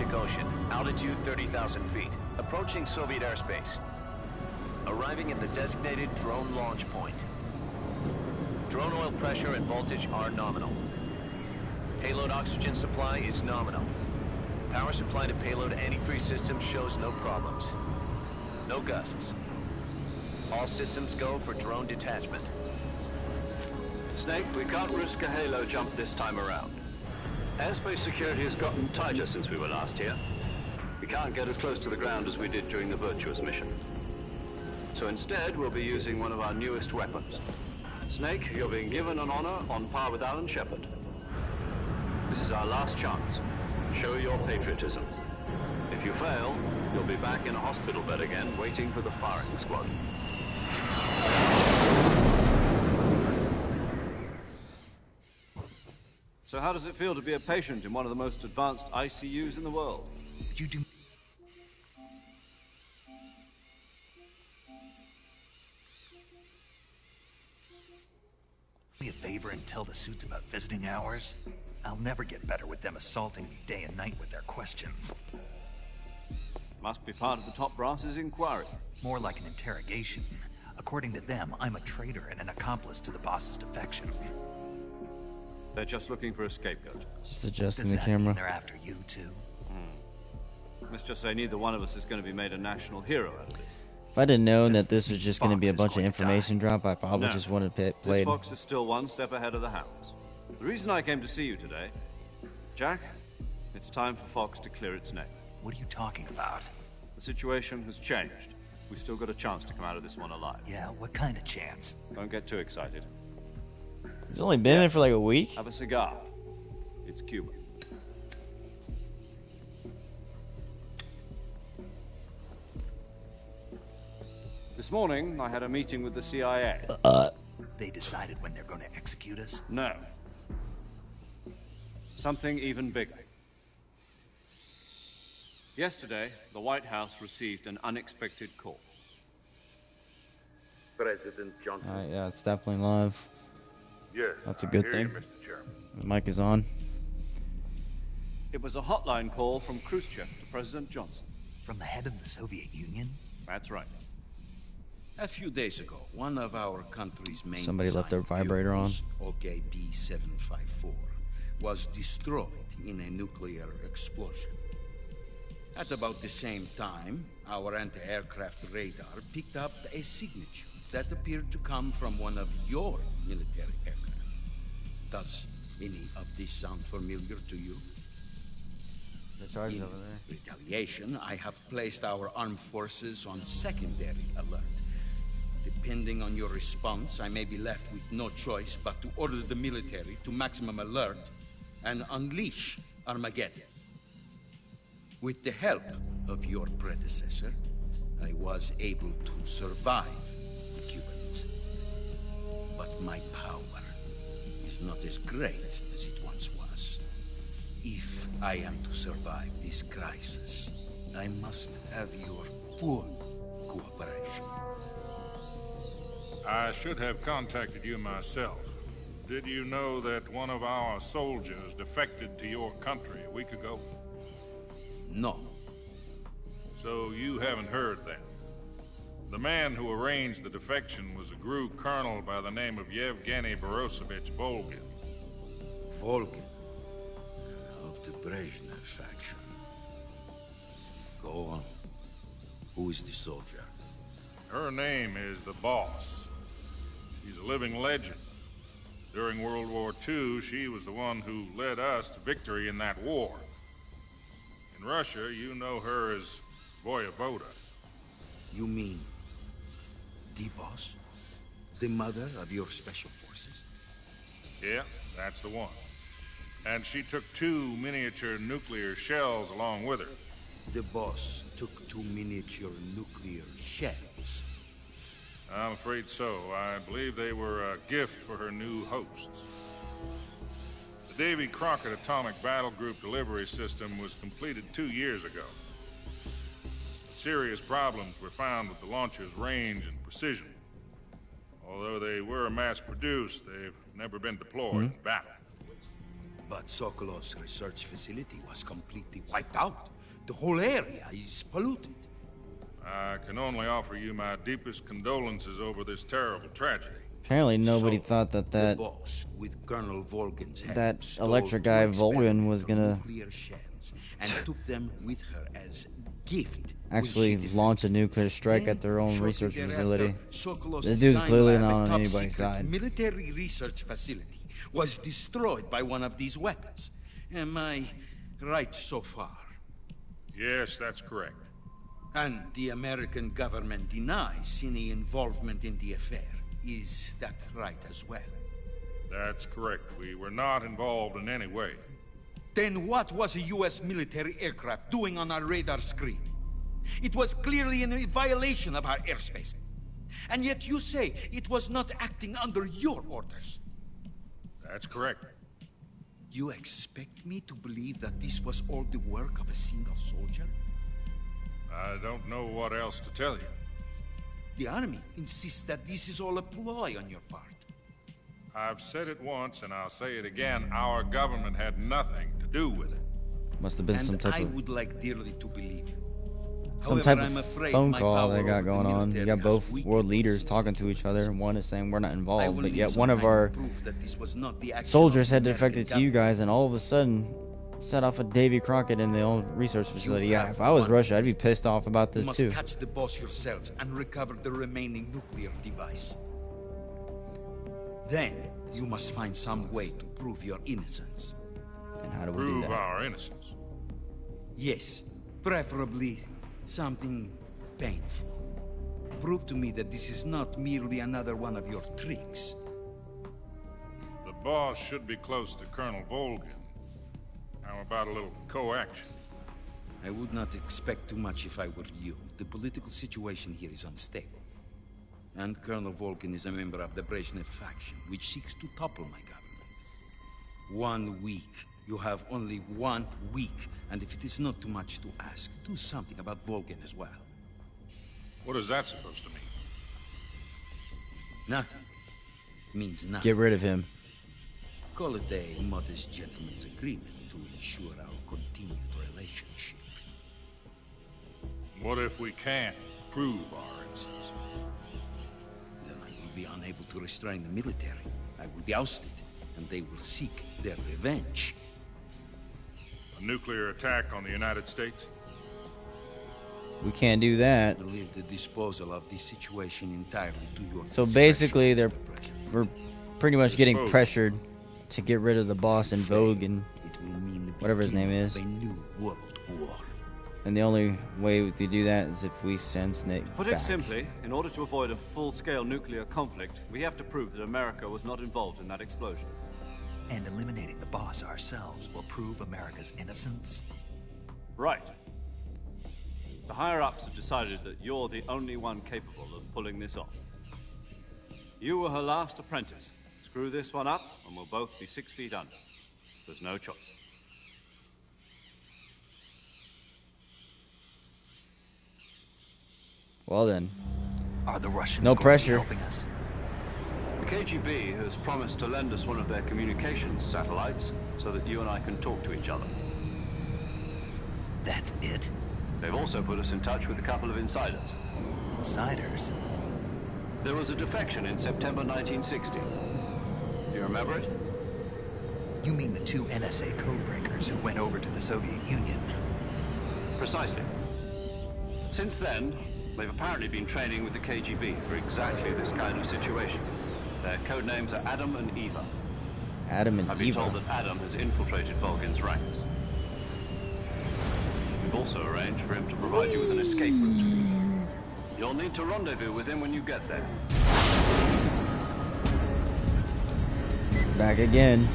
Pacific Ocean, altitude 30,000 feet, approaching Soviet airspace. Arriving at the designated drone launch point. Drone oil pressure and voltage are nominal. Payload oxygen supply is nominal. Power supply to payload anti-3 system shows no problems. No gusts. All systems go for drone detachment. Snake, we can't risk a halo jump this time around. Airspace security has gotten tighter since we were last here. We can't get as close to the ground as we did during the Virtuous mission. So instead, we'll be using one of our newest weapons. Snake, you're being given an honor on par with Alan Shepard. This is our last chance. Show your patriotism. If you fail, you'll be back in a hospital bed again, waiting for the firing squad. So how does it feel to be a patient in one of the most advanced ICUs in the world? Would you do... me a favor and tell the suits about visiting hours? I'll never get better with them assaulting me day and night with their questions. Must be part of the top brass's inquiry. More like an interrogation. According to them, I'm a traitor and an accomplice to the boss's defection. They're just looking for a scapegoat. Just adjusting Does the that camera. mean they're after you too? Let's just say neither one of us is going to be made a national hero out of this. If I didn't know Does that this this was mean just going to be a Fox is bunch of going to information drop, I probably No. just wanted to This play. fox is still one step ahead of the hounds. The reason I came to see you today, Jack, it's time for Fox to clear its name. What are you talking about? The situation has changed. We've still got a chance to come out of this one alive. Yeah, what kind of chance? Don't get too excited. He's only been there for like a week. Have a cigar. It's Cuban. This morning, I had a meeting with the CIA. They decided when they're going to execute us? No. Something even bigger. Yesterday, the White House received an unexpected call. President Johnson. Yeah, it's definitely live. Yes. That's a good I hear thing. you, Mr. Chairman. The mic is on. It was a hotline call from Khrushchev to President Johnson. From the head of the Soviet Union? That's right. A few days ago, one of our country's main Somebody left their design vibrator on. vehicles, OKB-754, was destroyed in a nuclear explosion. At about the same time, our anti-aircraft radar picked up a signature that appeared to come from one of your military aircraft. Does any of this sound familiar to you? The charge In over there. retaliation, I have placed our armed forces on secondary alert. Depending on your response, I may be left with no choice but to order the military to maximum alert and unleash Armageddon. With the help of your predecessor, I was able to survive the Cuban incident. But my power is not as great as it once was. If I am to survive this crisis, I must have your full cooperation. I should have contacted you myself. Did you know that one of our soldiers defected to your country a week ago? No. So you haven't heard then. The man who arranged the defection was a GRU colonel by the name of Yevgeny Borosovich Volgin. Volgin, of the Brezhnev faction. Go on. Who is the soldier? Her name is the Boss. She's a living legend. During World War II, she was the one who led us to victory in that war. In Russia, you know her as Voyevoda. You mean the boss? The mother of your special forces? Yeah, that's the one. And she took 2 miniature nuclear shells along with her. The boss took 2 miniature nuclear shells. I'm afraid so. I believe they were a gift for her new hosts. The Davy Crockett Atomic Battle Group delivery system was completed 2 years ago. Serious problems were found with the launcher's range and precision. Although they were mass-produced, they've never been deployed in battle. But Sokolov's research facility was completely wiped out. The whole area is polluted. I can only offer you my deepest condolences over this terrible tragedy. Apparently nobody So, thought that the boss, with Colonel Volgin's help, that stole electric two guy Volgin was experimental gonna nuclear shells and took them with her as gift. actually when she launch a defected. nuclear strike Then, at their own shortly research thereafter, facility. Sokolov's This dude's design clearly lab, not a on top anybody's secret side. military research facility, was destroyed by one of these weapons. Am I right so far? Yes, that's correct. And the American government denies any involvement in the affair. Is that right as well? That's correct. We were not involved in any way. Then what was a U.S. military aircraft doing on our radar screen? It was clearly in violation of our airspace. And yet you say it was not acting under your orders. That's correct. You expect me to believe that this was all the work of a single soldier? I don't know what else to tell you. The army insists that this is all a ploy on your part. I've said it once and I'll say it again. Our government had nothing to do with it. Must have been And some type I of would like dearly to believe you. some However, type I'm of afraid phone my call power they got over the going on. You military got has both weakened world leaders since talking the to each other, and one is saying we're not I involved, will but need yet some one of kind our proof that this was not the action soldiers of the had American defected to you government. guys, and all of a sudden set off a Davy Crockett in the old research facility. Yeah, have if I was one Russia, I'd be way. pissed off about You this must too. catch the boss yourselves and recover the remaining nuclear device. Then, you must find some way to prove your innocence. And how do we do Prove that? our innocence. Yes, preferably something painful. Prove to me that this is not merely another one of your tricks. The boss should be close to Colonel Volgin. How about a little co-action? I would not expect too much if I were you. The political situation here is unstable. And Colonel Volgin is a member of the Brezhnev faction, which seeks to topple my government. 1 week. You have only 1 week. And if it is not too much to ask, do something about Volgin as well. What is that supposed to mean? Nothing. Means nothing. Get rid of him. Call it a modest gentleman's agreement to ensure our continued relationship. What if we can't prove our innocence? Then I will be unable to restrain the military. I will be ousted, and they will seek their revenge. A nuclear attack on the United States? We can't do that. I will leave the disposal of this situation entirely to your So discretion, basically, Mr. President. we're pretty much getting Disposal. pressured to get rid of the boss and Vogue, and It will mean the whatever his name beginning is. of a new world war. the only way to do that is if we send Snake Put it back. simply, in order to avoid a full-scale nuclear conflict, we have to prove that America was not involved in that explosion. And eliminating the boss ourselves will prove America's innocence? Right. The higher-ups have decided that you're the only one capable of pulling this off. You were her last apprentice. Screw this one up, and we'll both be 6 feet under. There's no choice. Well then, Are the Russians No going pressure. to be helping us? The KGB has promised to lend us one of their communications satellites so that you and I can talk to each other. That's it? They've also put us in touch with a couple of insiders. Insiders? There was a defection in September 1960. Do you remember it? You mean the 2 NSA codebreakers who went over to the Soviet Union? Precisely. Since then, they've apparently been training with the KGB for exactly this kind of situation. Their code names are Adam and Eva. Adam and I've been Eva. told that Adam has infiltrated Volgin's ranks. We've also arranged for him to provide you with an escape route. You'll need to rendezvous with him when you get there. Back again.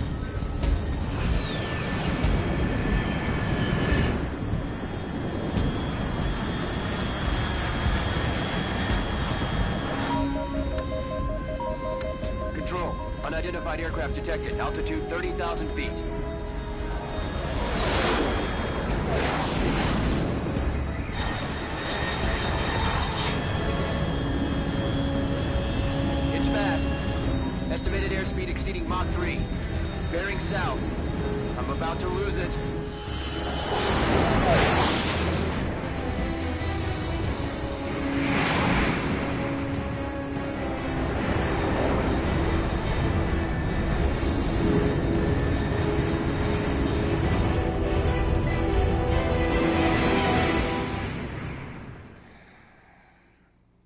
Control. Unidentified aircraft detected. Altitude 30,000 feet. It's fast. Estimated airspeed exceeding Mach 3. Bearing south. I'm about to lose it.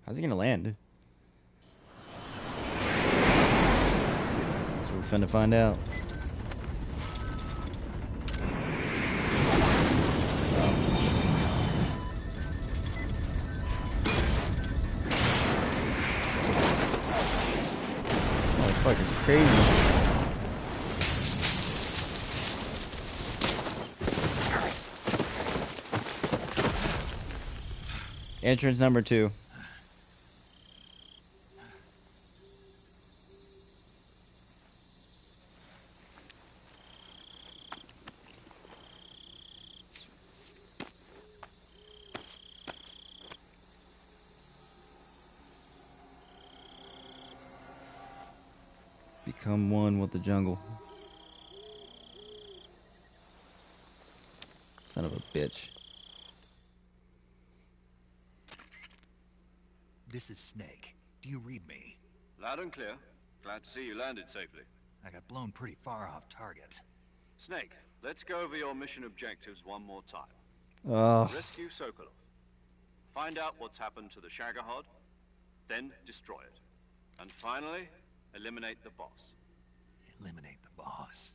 How's he gonna land? That's what we're finna find out. Oh, fuck, it's crazy. Entrance number 2. Become one with the jungle. Son of a bitch. This is Snake. Do you read me? Loud and clear. Glad to see you landed safely. I got blown pretty far off target. Snake, let's go over your mission objectives one more time. Oh, Rescue Sokolov. Find out what's happened to the Shagohod, then destroy it. And finally, eliminate the boss. Eliminate the boss.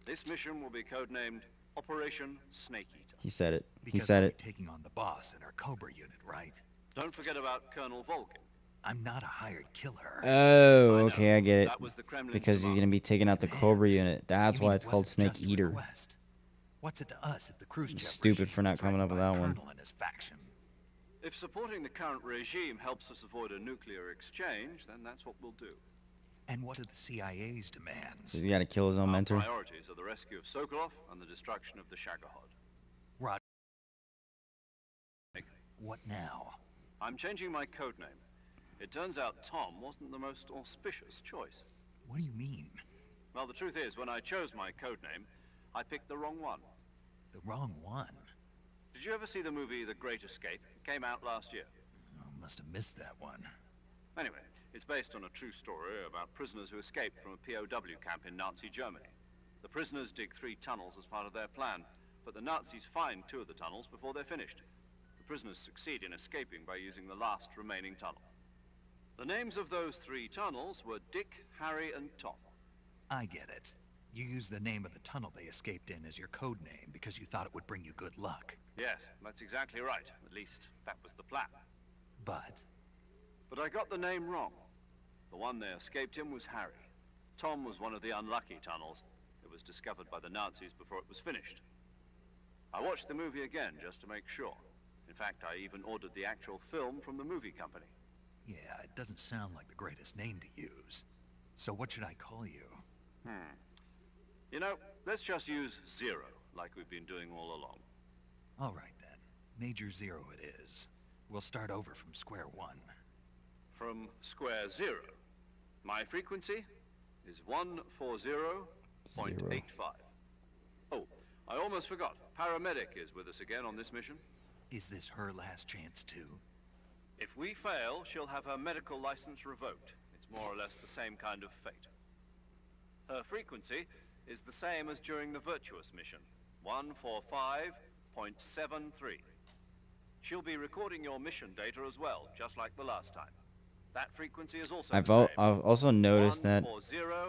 This mission will be codenamed Operation Snake Eater. he said it. Because He said we'll it. be taking on the boss in our Cobra unit, right? Don't forget about Colonel Volkin. I'm not a hired killer. Oh, I know. okay, I get it. That was the Kremlin's Because he's demand. gonna be taking out the Cobra unit. That's You mean why it it's called wasn't Snake just a Eater. request? What's it to us if the Khrushchev Stupid regime for not was coming up threatened with by a that one. colonel and his faction? If supporting the current regime helps us avoid a nuclear exchange, then that's what we'll do. And what are the CIA's demands? So he's gotta kill his own Our mentor. priorities are the rescue of Sokolov and the destruction of the Shagohod. Rod. What now? I'm changing my codename. It turns out Tom wasn't the most auspicious choice. What do you mean? Well, the truth is, when I chose my codename, I picked the wrong one. The wrong one? Did you ever see the movie The Great Escape? It came out last year. Oh, must have missed that one. Anyway, it's based on a true story about prisoners who escaped from a POW camp in Nazi Germany. The prisoners dig 3 tunnels as part of their plan, but the Nazis find 2 of the tunnels before they're finished. The prisoners succeed in escaping by using the last remaining tunnel. The names of those 3 tunnels were Dick, Harry, and Tom. I get it. You used the name of the tunnel they escaped in as your code name because you thought it would bring you good luck. Yes, that's exactly right. At least, that was the plan. But But I got the name wrong. The one they escaped in was Harry. Tom was one of the unlucky tunnels. It was discovered by the Nazis before it was finished. I watched the movie again just to make sure. In fact, I even ordered the actual film from the movie company. yeah, it doesn't sound like the greatest name to use. So what should I call you? You know, let's just use Zero, like we've been doing all along. All right then. Major Zero it is. We'll start over from square one. From square 0. My frequency is 140.85. Oh, I almost forgot. Paramedic is with us again on this mission. Is this her last chance too? If we fail, she'll have her medical license revoked. It's more or less the same kind of fate. Her frequency is the same as during the Virtuous mission, 145.73. She'll be recording your mission data as well, just like the last time. That frequency is also I've the same. also noticed that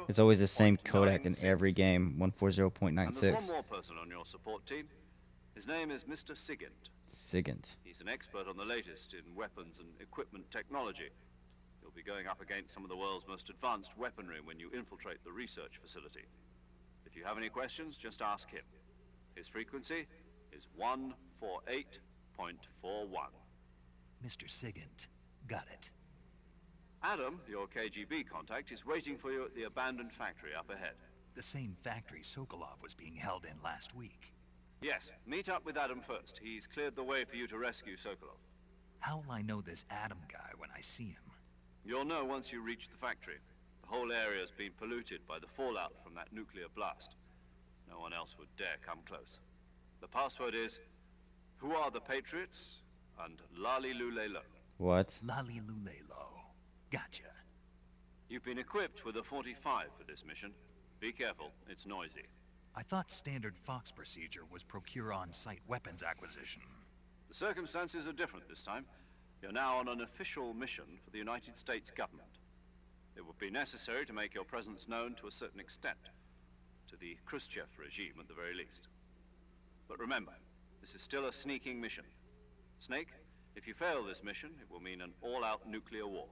it's always the same codec in 140.96. every game. And there's 140.96. one more person on your support team. His name is Mr. Sigint. Sigint. He's an expert on the latest in weapons and equipment technology. You'll be going up against some of the world's most advanced weaponry when you infiltrate the research facility. If you have any questions, just ask him. His frequency is 148.41. Mr. Sigint. Got it. Adam, your KGB contact, is waiting for you at the abandoned factory up ahead. The same factory Sokolov was being held in last week. Yes, meet up with Adam first. He's cleared the way for you to rescue Sokolov. How will I know this Adam guy when I see him? You'll know once you reach the factory. The whole area's been polluted by the fallout from that nuclear blast. No one else would dare come close. The password is, "Who are the Patriots?" and Lali Lulelo. What? Lali Lulelo. Gotcha. You've been equipped with a 45 for this mission. Be careful, it's noisy. I thought standard Fox procedure was procure on-site weapons acquisition. The circumstances are different this time. You're now on an official mission for the United States government. It would be necessary to make your presence known to a certain extent, to the Khrushchev regime at the very least. But remember, this is still a sneaking mission. Snake, if you fail this mission, it will mean an all-out nuclear war.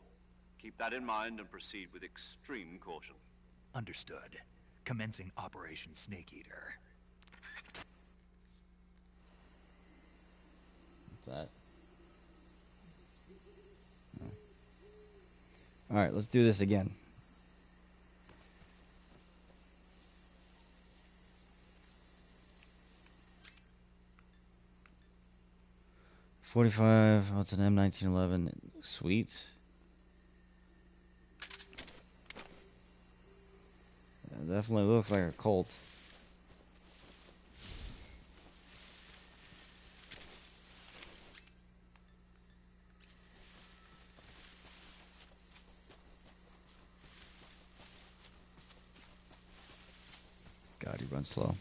Keep that in mind and proceed with extreme caution. Understood. Commencing Operation Snake Eater. What's that? Oh. Alright, let's do this again. .45, what's an M1911? Sweet. Yeah, definitely looks like a Colt. God, he runs slow.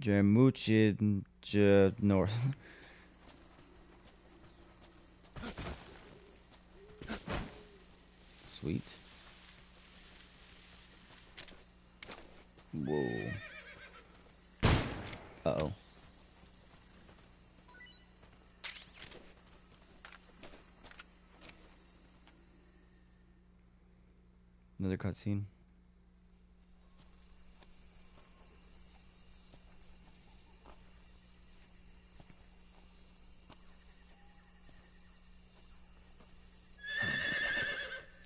Jermuchin North. Sweet. Whoa. Uh-oh. Another cutscene.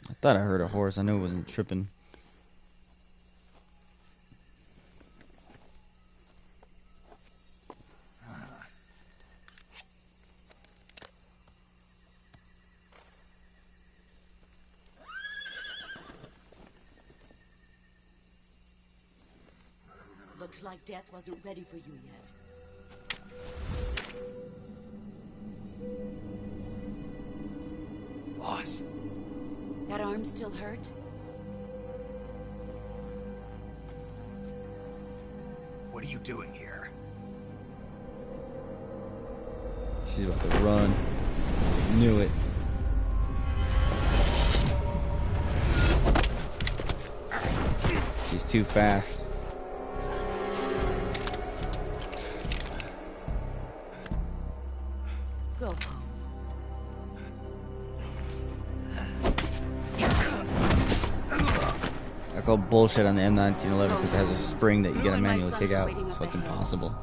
I thought I heard a horse. I knew it wasn't tripping. Looks like death wasn't ready for you yet. Boss. That arm still hurt? What are you doing here? She's about to run. Knew it. She's too fast. Go home. I call bullshit on the M1911 because it has a spring that you gotta manually take out, so it's impossible.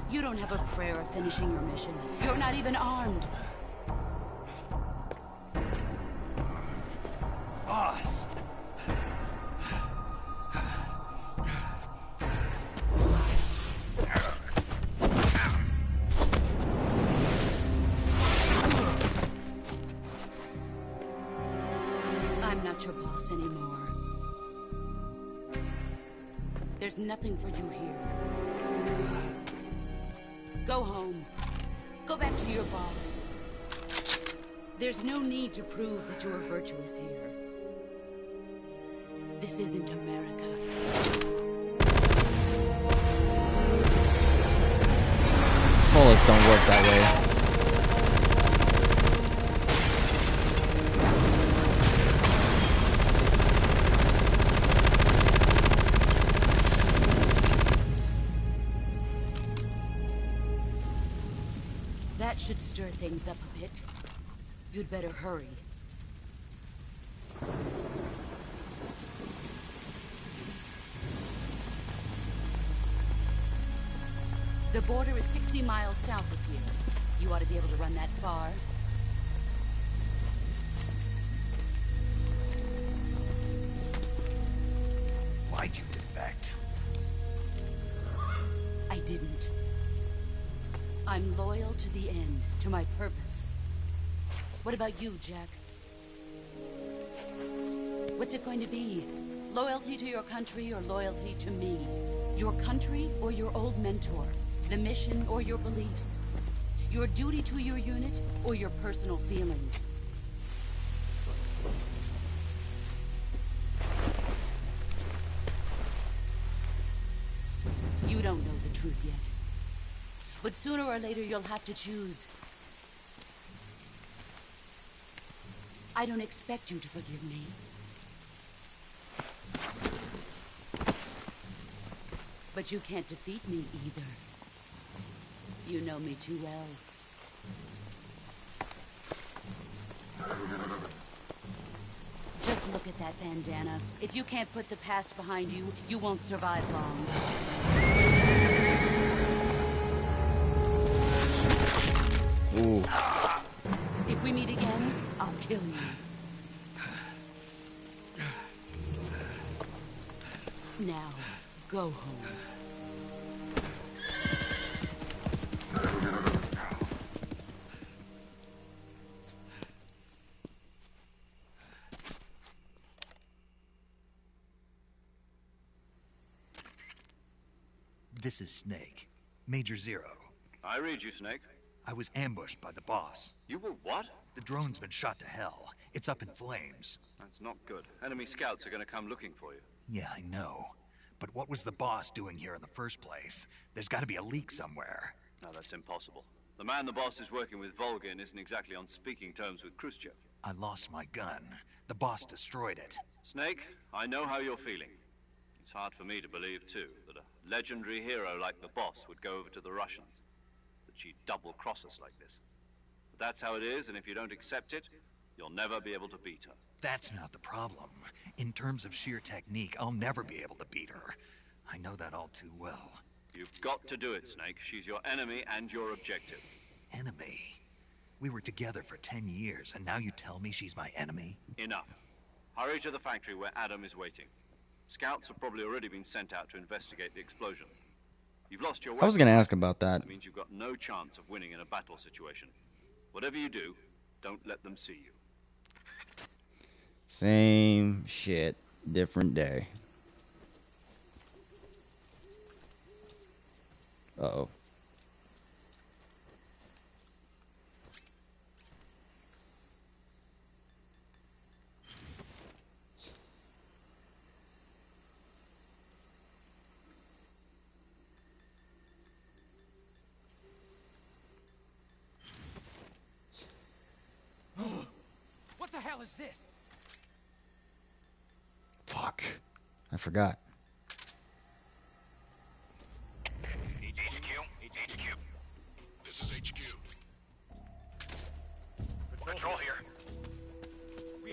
You don't have a prayer of finishing your mission. You're not even armed. Boss. I'm not your boss anymore. There's nothing for you here. Go home. Go back to your boss. There's no need to prove that you are virtuous here. This isn't America. Bullets don't work that way. That should stir things up a bit. You'd better hurry. The border is 60 miles south of here. You ought to be able to run that far. Why'd you defect? I didn't. I'm loyal to the end, to my purpose. What about you, Jack? What's it going to be? Loyalty to your country or loyalty to me? Your country or your old mentor? The mission or your beliefs? Your duty to your unit or your personal feelings? You don't know the truth yet. But sooner or later, you'll have to choose. I don't expect you to forgive me. But you can't defeat me either. You know me too well. Just look at that bandana. If you can't put the past behind you, you won't survive long. Ooh. If we meet again, I'll kill you. Now, go home. This is Snake. Major Zero. I read you, Snake. I was ambushed by the boss. You were what? The drone's been shot to hell. It's up in flames. That's not good. Enemy scouts are gonna come looking for you. Yeah, I know. But what was the boss doing here in the first place? There's gotta be a leak somewhere. No, that's impossible. The man the boss is working with, Volgin, isn't exactly on speaking terms with Khrushchev. I lost my gun. The boss destroyed it. Snake, I know how you're feeling. It's hard for me to believe, too, that a legendary hero like the boss would go over to the Russians. That she'd double-cross us like this. But that's how it is, and if you don't accept it, you'll never be able to beat her. That's not the problem. In terms of sheer technique, I'll never be able to beat her. I know that all too well. You've got to do it, Snake. She's your enemy and your objective. Enemy? We were together for 10 years, and now you tell me she's my enemy? Enough. Hurry to the factory where Adam is waiting. Scouts have probably already been sent out to investigate the explosion. You've lost your weapon. I was gonna ask about that. That means you've got no chance of winning in a battle situation. Whatever you do, don't let them see you. Same shit, different day. Uh-oh. What the hell is this? Fuck. I forgot. HQ. This is HQ. Patrol here.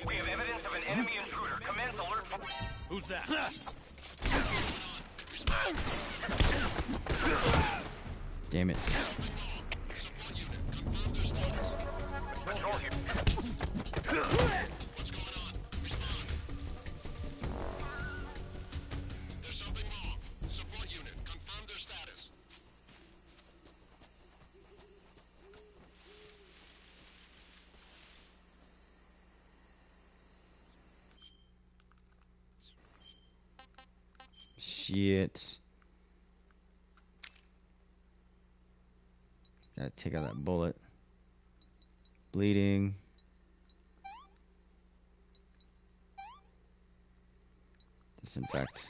We have evidence of an enemy intruder. Commence alert. Who's that? Damn it. Patrol here. What's going on? There's something wrong. Support unit, confirm their status. Shit. Gotta take out that bullet. Bleeding. Disinfect.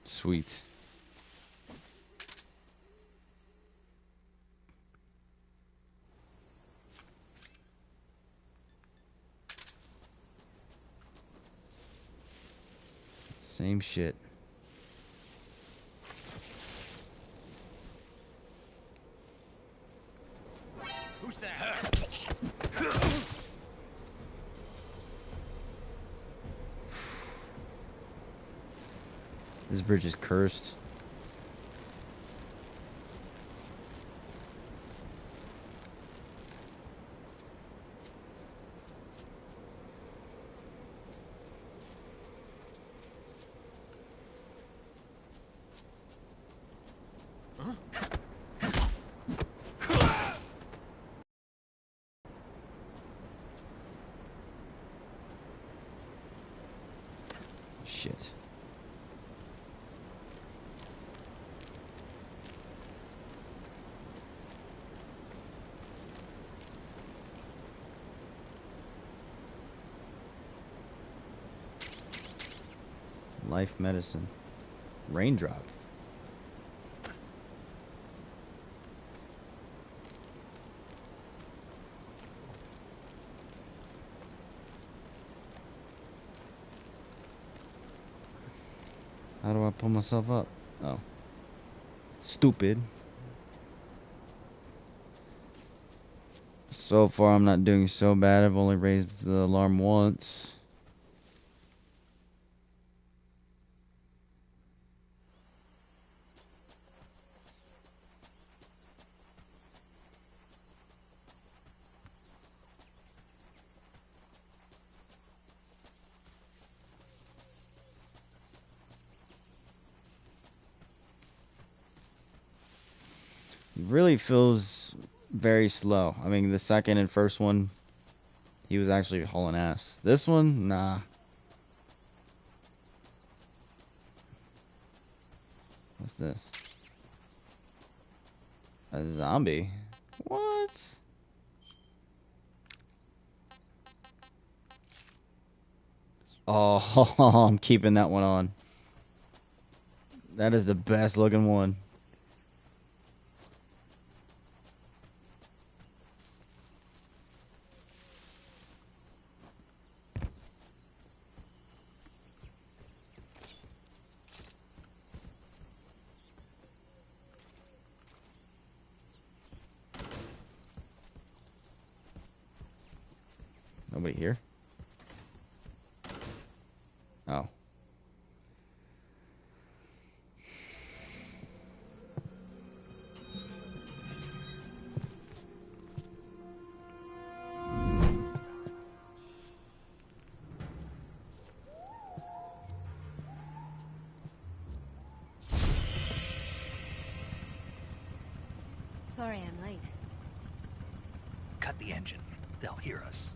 Sweet. Same shit. Who's that? This bridge is cursed. Shit. Life medicine. Raindrop. How do I pull myself up? Oh. Stupid. So far I'm not doing so bad. I've only raised the alarm once. Really feels very slow. I mean, the second and first one, he was actually hauling ass. This one, nah. What's this? A zombie? What? Oh, I'm keeping that one on. That is the best looking one. Nobody here? Oh. Sorry I'm late. Cut the engine. They'll hear us.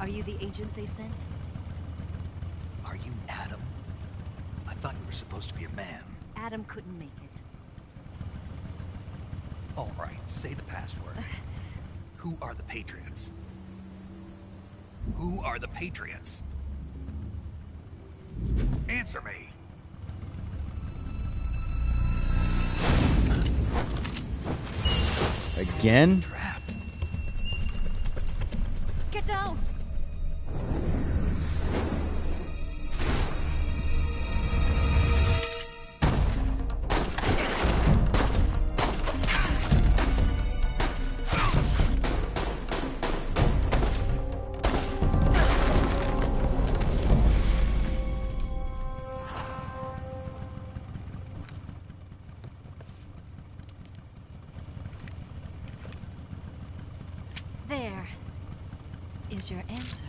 Are you the agent they sent? Are you Adam? I thought you were supposed to be a man. Adam couldn't make it. All right, say the password. Who are the Patriots? Who are the Patriots? Answer me! Again? Trapped. Get down! There is your answer.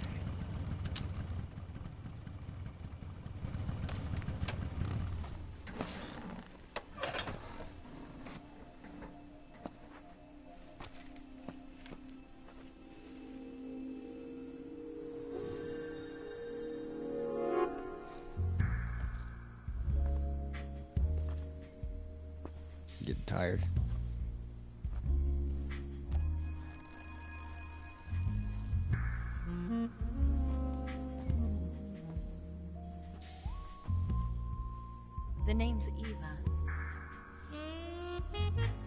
Getting tired. The name's Eva.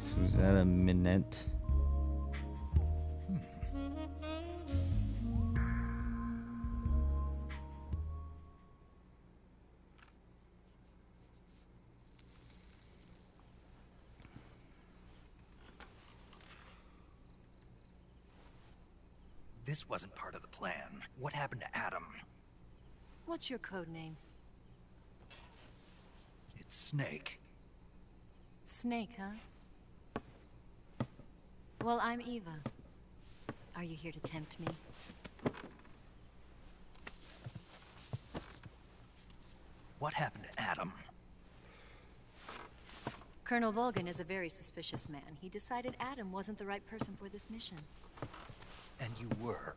Susanna Minette. This wasn't part of the plan. What happened to Adam? What's your code name? It's Snake. Snake, huh? Well, I'm Eva. Are you here to tempt me? What happened to Adam? Colonel Volgin is a very suspicious man. He decided Adam wasn't the right person for this mission. And you were.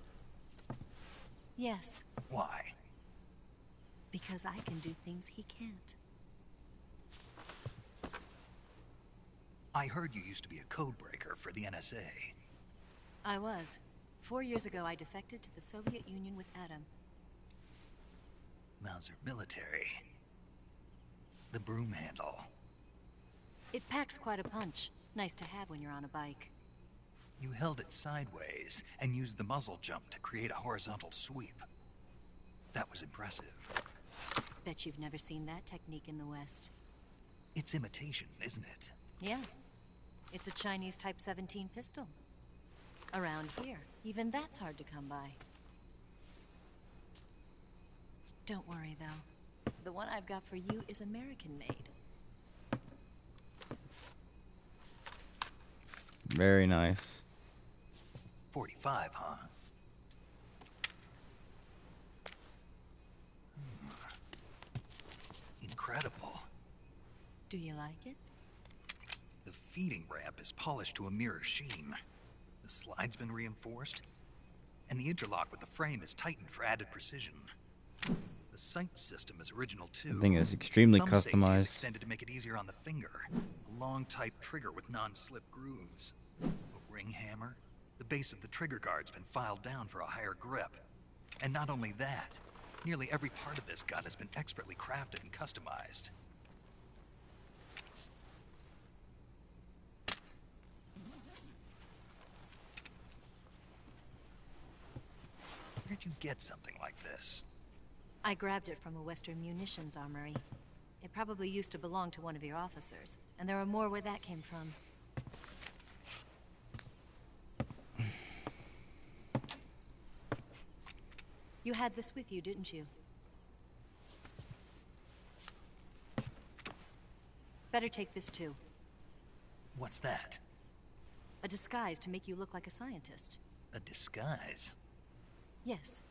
Yes, Why? because Because I can do things he can't. I heard you used to be a codebreaker for the NSA. I was. 4 years ago, I defected to the Soviet Union with Adam. Mauser military. The broom handle. It packs quite a punch. Nice to have when you're on a bike. You held it sideways and used the muzzle jump to create a horizontal sweep. That was impressive. Bet you've never seen that technique in the West. It's imitation, isn't it? Yeah. It's a Chinese Type 17 pistol. Around here, even that's hard to come by. Don't worry, though. The one I've got for you is American-made. Very nice. 45, huh? Incredible. Do you like it? The feeding ramp is polished to a mirror sheen. The slide's been reinforced, and the interlock with the frame is tightened for added precision. The sight system is original too. I think it's extremely The thumb safety is customized. extended to make it easier on the finger. A long type trigger with non-slip grooves. A ring hammer. The base of the trigger guard's been filed down for a higher grip. And not only that, nearly every part of this gun has been expertly crafted and customized. Where'd you get something like this? I grabbed it from a Western munitions armory. It probably used to belong to one of your officers, and there are more where that came from. You had this with you, didn't you? Better take this too. What's that? A disguise to make you look like a scientist. A disguise? Yes.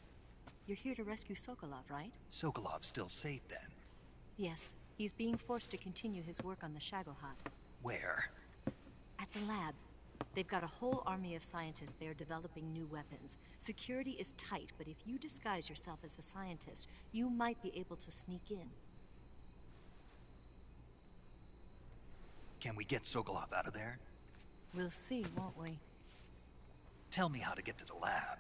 You're here to rescue Sokolov, right? Sokolov's still safe then? Yes. He's being forced to continue his work on the Shagohod. Where? At the lab. They've got a whole army of scientists there developing new weapons. Security is tight, but if you disguise yourself as a scientist, you might be able to sneak in. Can we get Sokolov out of there? We'll see, won't we? Tell me how to get to the lab.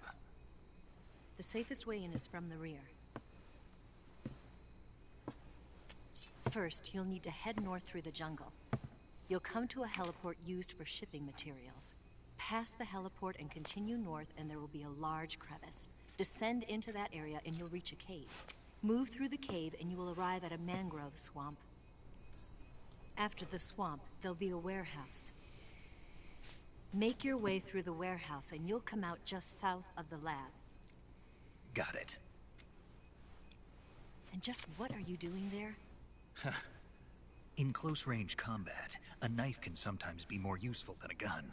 The safest way in is from the rear. First, you'll need to head north through the jungle. You'll come to a heliport used for shipping materials. Pass the heliport and continue north, and there will be a large crevice. Descend into that area and you'll reach a cave. Move through the cave and you will arrive at a mangrove swamp. After the swamp, there'll be a warehouse. Make your way through the warehouse and you'll come out just south of the lab. Got it. And just what are you doing there? In close-range combat, a knife can sometimes be more useful than a gun.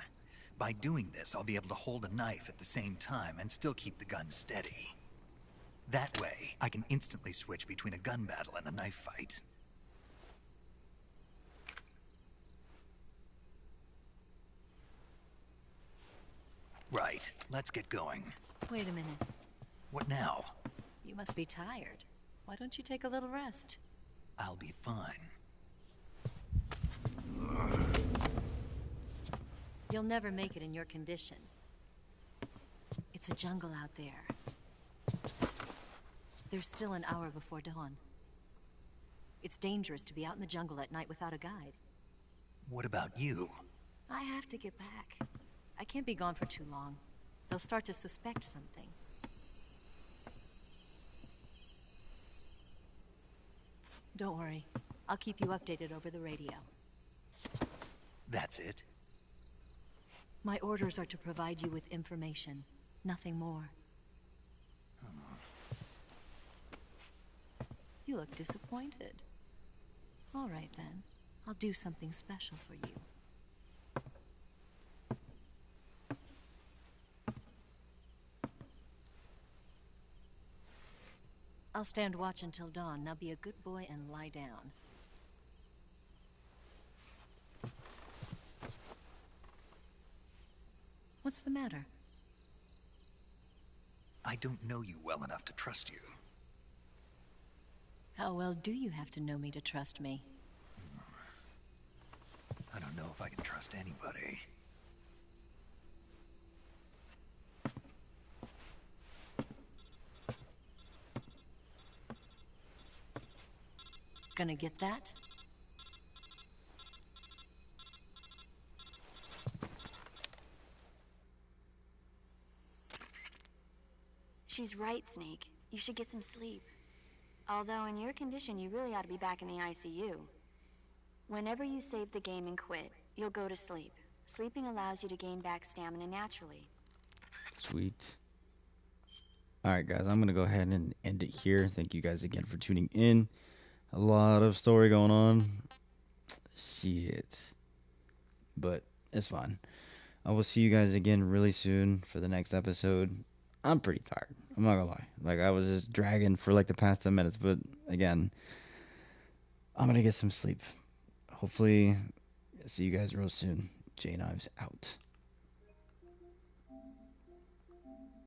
By doing this, I'll be able to hold a knife at the same time and still keep the gun steady. That way, I can instantly switch between a gun battle and a knife fight. Right, let's get going. Wait a minute. What now? You must be tired. Why don't you take a little rest? I'll be fine. You'll never make it in your condition. It's a jungle out there. There's still an hour before dawn. It's dangerous to be out in the jungle at night without a guide. What about you? I have to get back. I can't be gone for too long. They'll start to suspect something. Don't worry. I'll keep you updated over the radio. That's it? My orders are to provide you with information. Nothing more. You look disappointed. All right, then. I'll do something special for you. I'll stand watch until dawn. Now be a good boy and lie down. What's the matter? I don't know you well enough to trust you. How How well do you have to know me to trust me? I don't know if I can trust anybody. Gonna get that? She's right, Snake. You should get some sleep. Although in your condition, you really ought to be back in the ICU. Whenever you save the game and quit, you'll go to sleep. Sleeping allows you to gain back stamina naturally. Sweet. Alright guys, I'm going to go ahead and end it here. Thank you guys again for tuning in. A lot of story going on. Shit. But it's fine. I will see you guys again really soon for the next episode. I'm pretty tired. I'm not gonna lie. Like, I was just dragging for like the past 10 minutes. But again, I'm gonna get some sleep. Hopefully, see you guys real soon. J Knives out.